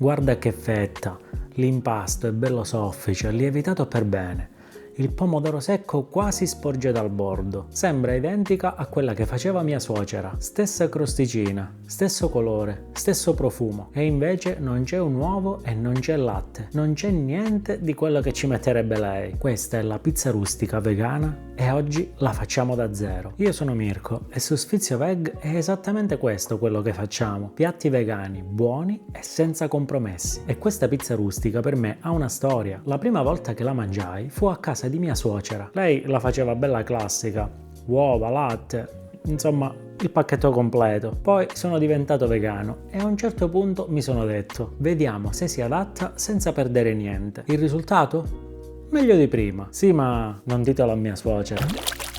Guarda che fetta, l'impasto è bello soffice, lievitato per bene. Il pomodoro secco quasi sporge dal bordo. Sembra identica a quella che faceva mia suocera. Stessa crosticina, stesso colore, stesso profumo. E invece non c'è un uovo e non c'è latte. Non c'è niente di quello che ci metterebbe lei. Questa è la pizza rustica vegana e oggi la facciamo da zero. Io sono Mirko e su Sfizio Veg è esattamente questo quello che facciamo. Piatti vegani, buoni e senza compromessi. E questa pizza rustica per me ha una storia. La prima volta che la mangiai fu a casa di mia suocera. Lei la faceva bella classica, uova, latte, insomma il pacchetto completo. Poi sono diventato vegano e a un certo punto mi sono detto vediamo se si adatta senza perdere niente. Il risultato? Meglio di prima. Sì, ma non ditelo a mia suocera.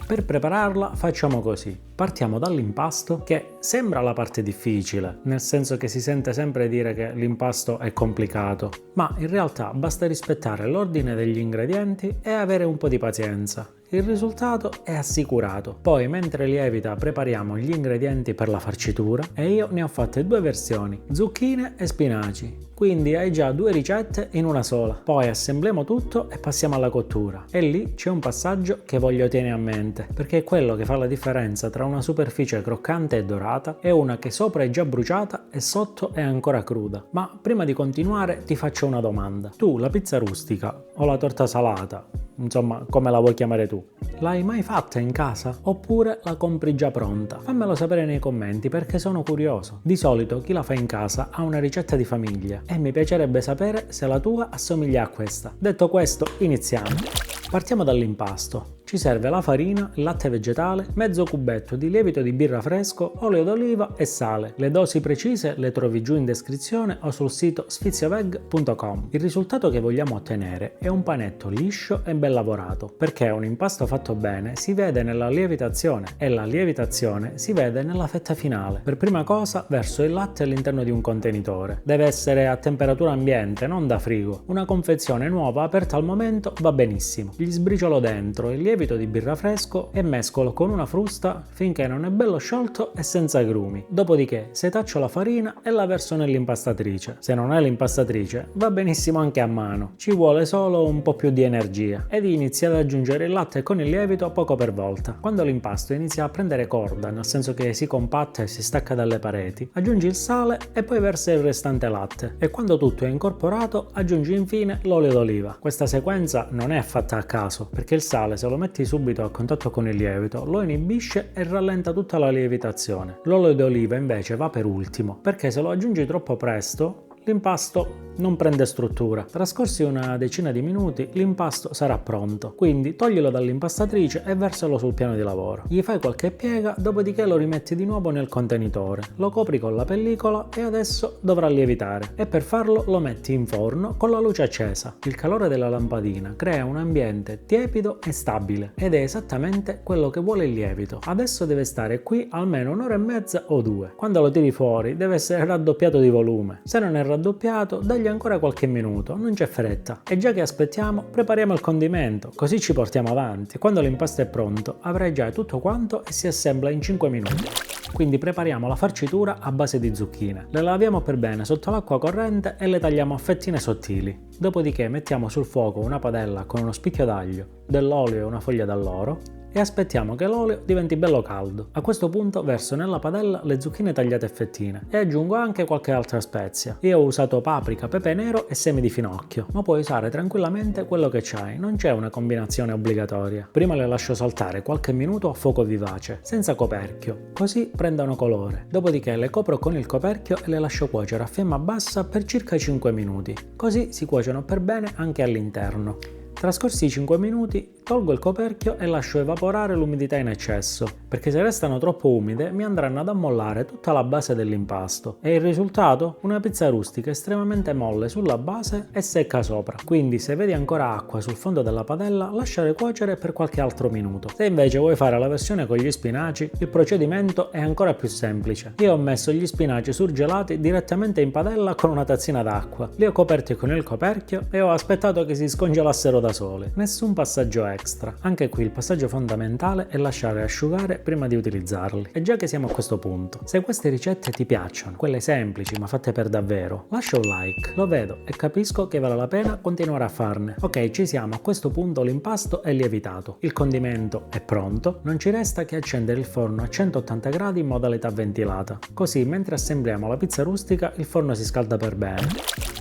Per prepararla facciamo così. Partiamo dall'impasto, che sembra la parte difficile, nel senso che si sente sempre dire che l'impasto è complicato, ma in realtà basta rispettare l'ordine degli ingredienti e avere un po' di pazienza. Il risultato è assicurato. Poi, mentre lievita, prepariamo gli ingredienti per la farcitura e io ne ho fatte due versioni, zucchine e spinaci. Quindi hai già due ricette in una sola. Poi assembliamo tutto e passiamo alla cottura. E lì c'è un passaggio che voglio tenere a mente, perché è quello che fa la differenza tra una superficie croccante e dorata e una che sopra è già bruciata e sotto è ancora cruda. Ma prima di continuare ti faccio una domanda. Tu la pizza rustica o la torta salata, insomma come la vuoi chiamare tu, l'hai mai fatta in casa? Oppure la compri già pronta? Fammelo sapere nei commenti perché sono curioso. Di solito chi la fa in casa ha una ricetta di famiglia e mi piacerebbe sapere se la tua assomiglia a questa. Detto questo, iniziamo. Partiamo dall'impasto. Ci serve la farina, il latte vegetale, mezzo cubetto di lievito di birra fresco, olio d'oliva e sale. Le dosi precise le trovi giù in descrizione o sul sito sfizioveg.com. Il risultato che vogliamo ottenere è un panetto liscio e ben lavorato, perché un impasto fatto bene si vede nella lievitazione e la lievitazione si vede nella fetta finale. Per prima cosa verso il latte all'interno di un contenitore. Deve essere a temperatura ambiente, non da frigo. Una confezione nuova aperta al momento va benissimo. Gli sbriciolo dentro il lievito di birra fresco e mescolo con una frusta finché non è bello sciolto e senza grumi. Dopodiché setaccio la farina e la verso nell'impastatrice. Se non hai l'impastatrice va benissimo anche a mano, ci vuole solo un po' più di energia. Ed inizia ad aggiungere il latte con il lievito poco per volta. Quando l'impasto inizia a prendere corda, nel senso che si compatta e si stacca dalle pareti, aggiungi il sale e poi versa il restante latte. E quando tutto è incorporato aggiungi infine l'olio d'oliva. Questa sequenza non è fatta a caso, perché il sale, se lo metti subito a contatto con il lievito, lo inibisce e rallenta tutta la lievitazione. L'olio d'oliva invece va per ultimo, perché se lo aggiungi troppo presto l'impasto non prende struttura. Trascorsi una decina di minuti l'impasto sarà pronto, quindi toglilo dall'impastatrice e versalo sul piano di lavoro. Gli fai qualche piega, dopodiché lo rimetti di nuovo nel contenitore, lo copri con la pellicola e adesso dovrà lievitare. E per farlo lo metti in forno con la luce accesa. Il calore della lampadina crea un ambiente tiepido e stabile ed è esattamente quello che vuole il lievito. Adesso deve stare qui almeno un'ora e mezza o due. Quando lo tiri fuori deve essere raddoppiato di volume. Se non è raddoppiato, dagli ancora qualche minuto, non c'è fretta. E già che aspettiamo, prepariamo il condimento, così ci portiamo avanti. Quando l'impasto è pronto, avrai già tutto quanto e si assembla in 5 minuti. Quindi prepariamo la farcitura a base di zucchine. Le laviamo per bene sotto l'acqua corrente e le tagliamo a fettine sottili. Dopodiché mettiamo sul fuoco una padella con uno spicchio d'aglio, dell'olio e una foglia d'alloro e aspettiamo che l'olio diventi bello caldo. A questo punto verso nella padella le zucchine tagliate a fettine e aggiungo anche qualche altra spezia. Io ho usato paprika, pepe nero e semi di finocchio, ma puoi usare tranquillamente quello che c'hai, non c'è una combinazione obbligatoria. Prima le lascio saltare qualche minuto a fuoco vivace, senza coperchio, così prendono colore. Dopodiché le copro con il coperchio e le lascio cuocere a fiamma bassa per circa 5 minuti, così si cuociono per bene anche all'interno. Trascorsi i 5 minuti, tolgo il coperchio e lascio evaporare l'umidità in eccesso, perché se restano troppo umide mi andranno ad ammollare tutta la base dell'impasto. E il risultato? Una pizza rustica estremamente molle sulla base e secca sopra. Quindi se vedi ancora acqua sul fondo della padella, lasciare cuocere per qualche altro minuto. Se invece vuoi fare la versione con gli spinaci, il procedimento è ancora più semplice. Io ho messo gli spinaci surgelati direttamente in padella con una tazzina d'acqua. Li ho coperti con il coperchio e ho aspettato che si scongelassero da sole. Nessun passaggio extra. extra. Anche qui il passaggio fondamentale è lasciare asciugare prima di utilizzarli. E già che siamo a questo punto, se queste ricette ti piacciono, quelle semplici ma fatte per davvero, lascia un like, lo vedo e capisco che vale la pena continuare a farne. Ok, ci siamo, a questo punto l'impasto è lievitato, il condimento è pronto, non ci resta che accendere il forno a 180 gradi in modalità ventilata. Così mentre assembliamo la pizza rustica il forno si scalda per bene.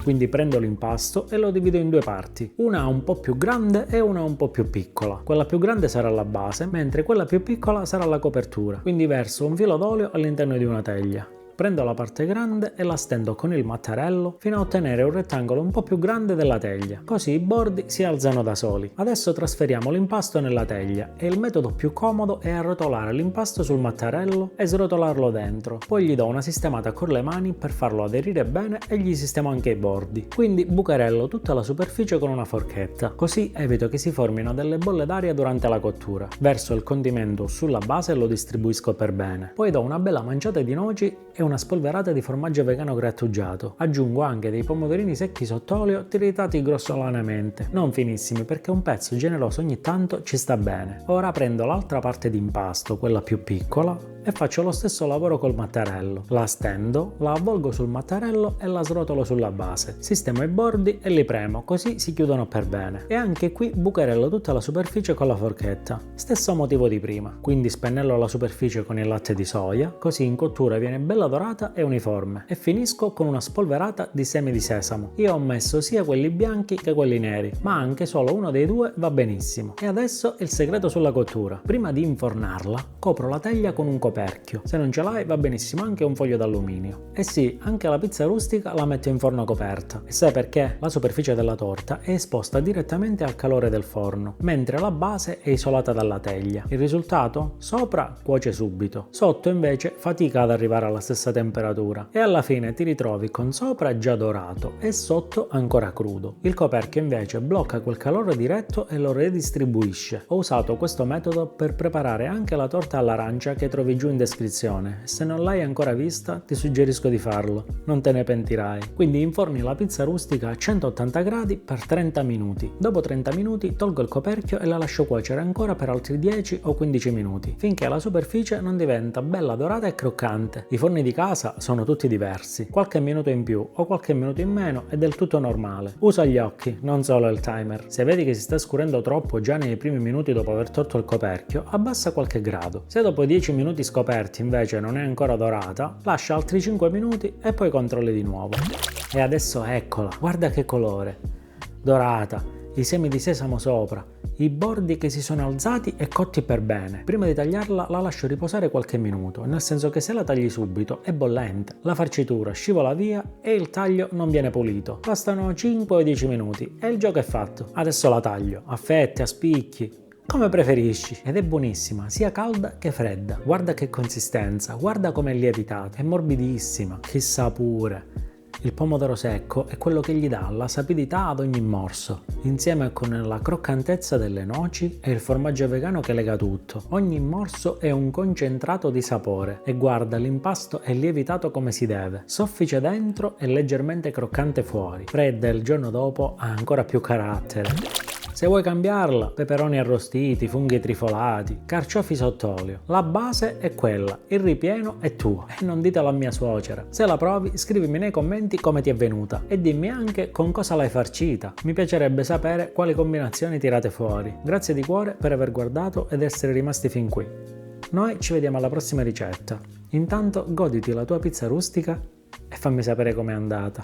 Quindi prendo l'impasto e lo divido in due parti, una un po' più grande e una un po' più piccola. Quella più grande sarà la base, mentre quella più piccola sarà la copertura. Quindi verso un filo d'olio all'interno di una teglia. Prendo la parte grande e la stendo con il mattarello fino a ottenere un rettangolo un po' più grande della teglia, così i bordi si alzano da soli. Adesso trasferiamo l'impasto nella teglia e il metodo più comodo è arrotolare l'impasto sul mattarello e srotolarlo dentro. Poi gli do una sistemata con le mani per farlo aderire bene e gli sistemo anche i bordi. Quindi bucherello tutta la superficie con una forchetta, così evito che si formino delle bolle d'aria durante la cottura. Verso il condimento sulla base e lo distribuisco per bene. Poi do una bella manciata di noci e una spolverata di formaggio vegano grattugiato. Aggiungo anche dei pomodorini secchi sott'olio tritati grossolanamente, non finissimi perché un pezzo generoso ogni tanto ci sta bene. Ora prendo l'altra parte di impasto, quella più piccola, e faccio lo stesso lavoro col mattarello. La stendo, la avvolgo sul mattarello e la srotolo sulla base. Sistemo i bordi e li premo, così si chiudono per bene. E anche qui bucherello tutta la superficie con la forchetta. Stesso motivo di prima, quindi spennello la superficie con il latte di soia, così in cottura viene bella dorata e uniforme. E finisco con una spolverata di semi di sesamo. Io ho messo sia quelli bianchi che quelli neri, ma anche solo uno dei due va benissimo. E adesso il segreto sulla cottura. Prima di infornarla, copro la teglia con un coperchio. Se non ce l'hai va benissimo anche un foglio d'alluminio. E sì, anche la pizza rustica la metto in forno coperta. E sai perché? La superficie della torta è esposta direttamente al calore del forno, mentre la base è isolata dalla teglia. Il risultato? Sopra cuoce subito, sotto invece fatica ad arrivare alla stessa temperatura e alla fine ti ritrovi con sopra già dorato e sotto ancora crudo. Il coperchio invece blocca quel calore diretto e lo redistribuisce. Ho usato questo metodo per preparare anche la torta all'arancia che trovi giù in descrizione. Se non l'hai ancora vista ti suggerisco di farlo, non te ne pentirai. Quindi inforni la pizza rustica a 180 gradi per 30 minuti. Dopo 30 minuti tolgo il coperchio e la lascio cuocere ancora per altri 10 o 15 minuti, finché la superficie non diventa bella dorata e croccante. I forni di casa sono tutti diversi, qualche minuto in più o qualche minuto in meno è del tutto normale. Usa gli occhi, non solo il timer. Se vedi che si sta scurendo troppo già nei primi minuti dopo aver tolto il coperchio, abbassa qualche grado. Se dopo 10 minuti scoperti invece non è ancora dorata, lascia altri 5 minuti e poi controlli di nuovo. E adesso eccola, guarda che colore! Dorata, i semi di sesamo sopra, i bordi che si sono alzati e cotti per bene. Prima di tagliarla la lascio riposare qualche minuto, nel senso che se la tagli subito è bollente, la farcitura scivola via e il taglio non viene pulito. Bastano 5 o 10 minuti e il gioco è fatto. Adesso la taglio, a fette, a spicchi, come preferisci, ed è buonissima, sia calda che fredda. Guarda che consistenza, guarda com'è lievitata, è morbidissima, che sapore. Il pomodoro secco è quello che gli dà la sapidità ad ogni morso, insieme con la croccantezza delle noci e il formaggio vegano che lega tutto. Ogni morso è un concentrato di sapore e guarda, l'impasto è lievitato come si deve, soffice dentro e leggermente croccante fuori. Fredda il giorno dopo ha ancora più carattere. Se vuoi cambiarla, peperoni arrostiti, funghi trifolati, carciofi sott'olio. La base è quella, il ripieno è tuo e non ditelo a mia suocera. Se la provi, scrivimi nei commenti come ti è venuta e dimmi anche con cosa l'hai farcita. Mi piacerebbe sapere quali combinazioni tirate fuori. Grazie di cuore per aver guardato ed essere rimasti fin qui. Noi ci vediamo alla prossima ricetta. Intanto goditi la tua pizza rustica e fammi sapere com'è andata.